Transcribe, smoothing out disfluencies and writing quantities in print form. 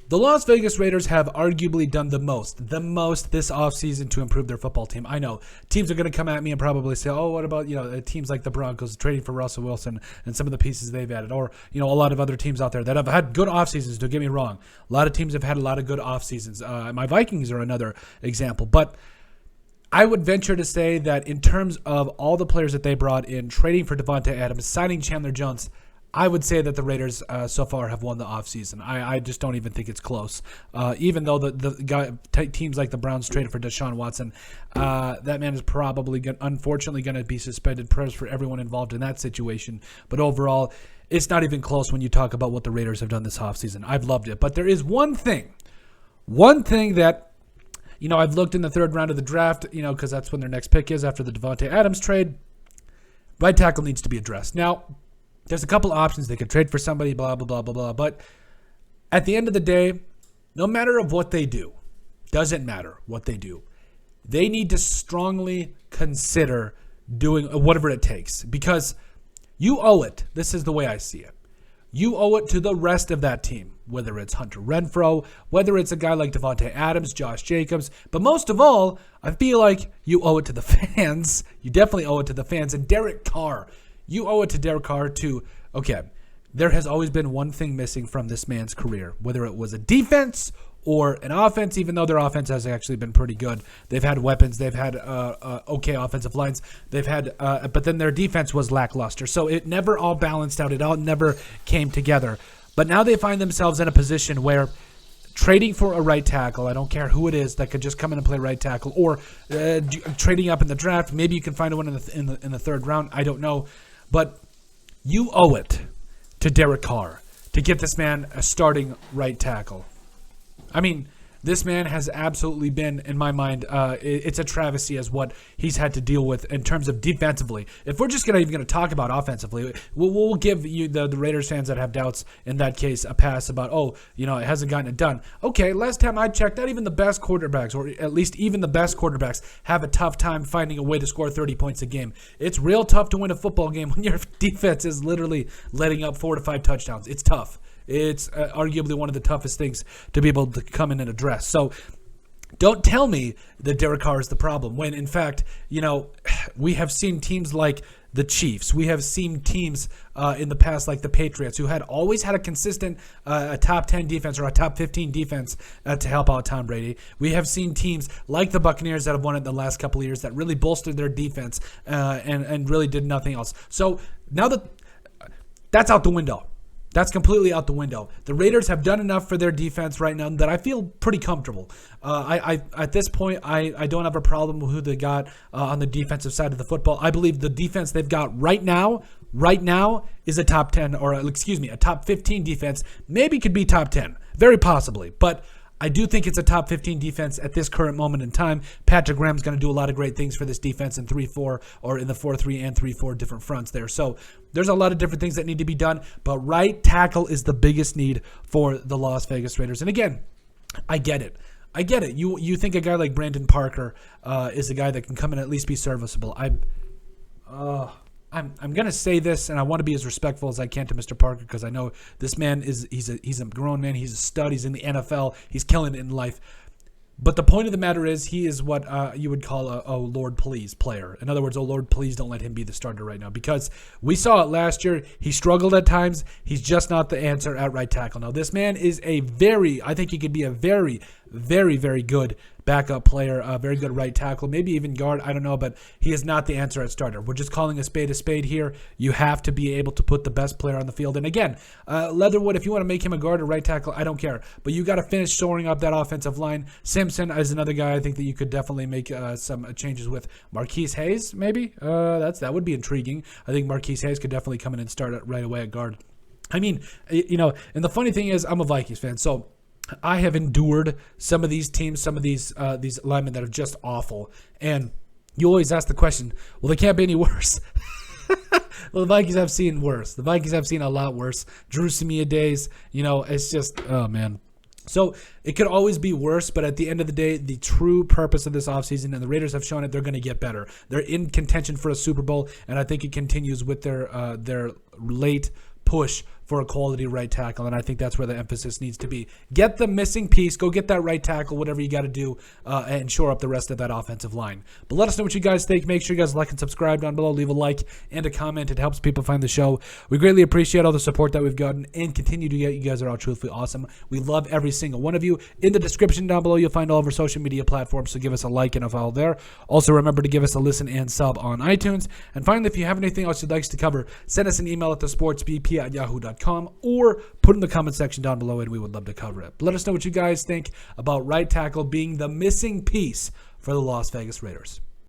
The Las Vegas Raiders have arguably done the most this offseason to improve their football team. I know teams are going to come at me and probably say, oh, what about, teams like the Broncos trading for Russell Wilson and some of the pieces they've added, or, a lot of other teams out there that have had good off seasons. Don't get me wrong. A lot of teams have had a lot of good off seasons. My Vikings are another example, but I would venture to say that in terms of all the players that they brought in, trading for Devontae Adams, signing Chandler Jones, I would say that the Raiders so far have won the offseason. I just don't even think it's close. Even though teams like the Browns traded for Deshaun Watson, that man is probably unfortunately going to be suspended. Prayers for everyone involved in that situation. But overall, it's not even close when you talk about what the Raiders have done this offseason. I've loved it. But there is one thing that, I've looked in the third round of the draft, because that's when their next pick is after the Devontae Adams trade. Right tackle needs to be addressed. Now, there's a couple options. They could trade for somebody, blah, blah, blah, blah, blah. But at the end of the day, no matter of what they do, doesn't matter what they do, they need to strongly consider doing whatever it takes, because you owe it. This is the way I see it. You owe it to the rest of that team, whether it's Hunter Renfrow, whether it's a guy like Devontae Adams, Josh Jacobs. But most of all, I feel like you owe it to the fans. You definitely owe it to the fans. And Derek Carr. You owe it to Derek Carr there has always been one thing missing from this man's career, whether it was a defense or an offense, even though their offense has actually been pretty good. They've had weapons. They've had okay offensive lines. They've had, but then their defense was lackluster. So it never all balanced out. It all never came together. But now they find themselves in a position where trading for a right tackle, I don't care who it is that could just come in and play right tackle, or trading up in the draft. Maybe you can find one in the third round. I don't know. But you owe it to Derek Carr to get this man a starting right tackle. I mean, this man has absolutely been, in my mind, it's a travesty as what he's had to deal with in terms of defensively. If we're just even going to talk about offensively, we'll give you the Raiders fans that have doubts in that case a pass about, it hasn't gotten it done. Okay, last time I checked, not even the best quarterbacks, or at least even the best quarterbacks, have a tough time finding a way to score 30 points a game. It's real tough to win a football game when your defense is literally letting up 4 to 5 touchdowns. It's tough. It's arguably one of the toughest things to be able to come in and address. So don't tell me that Derek Carr is the problem when, in fact, we have seen teams like the Chiefs. We have seen teams in the past like the Patriots who had always had a consistent a top 10 defense or a top 15 defense to help out Tom Brady. We have seen teams like the Buccaneers that have won it in the last couple of years that really bolstered their defense and really did nothing else. So now that's out the window. That's completely out the window. The Raiders have done enough for their defense right now that I feel pretty comfortable. At this point, I don't have a problem with who they got on the defensive side of the football. I believe the defense they've got right now is a top 10, or a top 15 defense. Maybe could be top 10, very possibly. But I do think it's a top 15 defense at this current moment in time. Patrick Graham's going to do a lot of great things for this defense in 3-4 or in the 4-3 and 3-4 different fronts there. So there's a lot of different things that need to be done, but right tackle is the biggest need for the Las Vegas Raiders. And again, I get it. You think a guy like Brandon Parker is a guy that can come in and at least be serviceable. I'm going to say this, and I want to be as respectful as I can to Mr. Parker, because I know this man he's a grown man. He's a stud. He's in the NFL. He's killing it in life. But the point of the matter is he is what you would call a Lord please player. In other words, Lord please don't let him be the starter right now, because we saw it last year. He struggled at times. He's just not the answer at right tackle. Now, this man is I think he could be a very, very, very good backup player, a very good right tackle, maybe even guard, I don't know, but he is not the answer at starter. We're just calling a spade here. You have to be able to put the best player on the field. And again, Leatherwood, if you want to make him a guard or right tackle, I don't care. But you got to finish shoring up that offensive line. Simpson is another guy I think that you could definitely make some changes with. Marquise Hayes, maybe? That would be intriguing. I think Marquise Hayes could definitely come in and start right away at guard. I mean, and the funny thing is I'm a Vikings fan, so I have endured some of these teams, some of these linemen that are just awful. And you always ask the question, well, they can't be any worse. Well, the Vikings have seen worse. The Vikings have seen a lot worse. Drew Samia days, it's just, oh, man. So it could always be worse, but at the end of the day, the true purpose of this offseason, and the Raiders have shown it, they're going to get better. They're in contention for a Super Bowl, and I think it continues with their late push for a quality right tackle, and I think that's where the emphasis needs to be. Get the missing piece, go get that right tackle, whatever you got to do, and shore up the rest of that offensive line. But let us know what you guys think. Make sure you guys like and subscribe down below. Leave a like and a comment. It helps people find the show. We greatly appreciate all the support that we've gotten and continue to get. You guys are all truthfully awesome. We love every single one of you. In the description down below, you'll find all of our social media platforms, so give us a like and a follow there. Also, remember to give us a listen and sub on iTunes. And finally, if you have anything else you'd like us to cover, send us an email at thesportsbp@yahoo.com or put in the comment section down below and we would love to cover it. But let us know what you guys think about right tackle being the missing piece for the Las Vegas Raiders.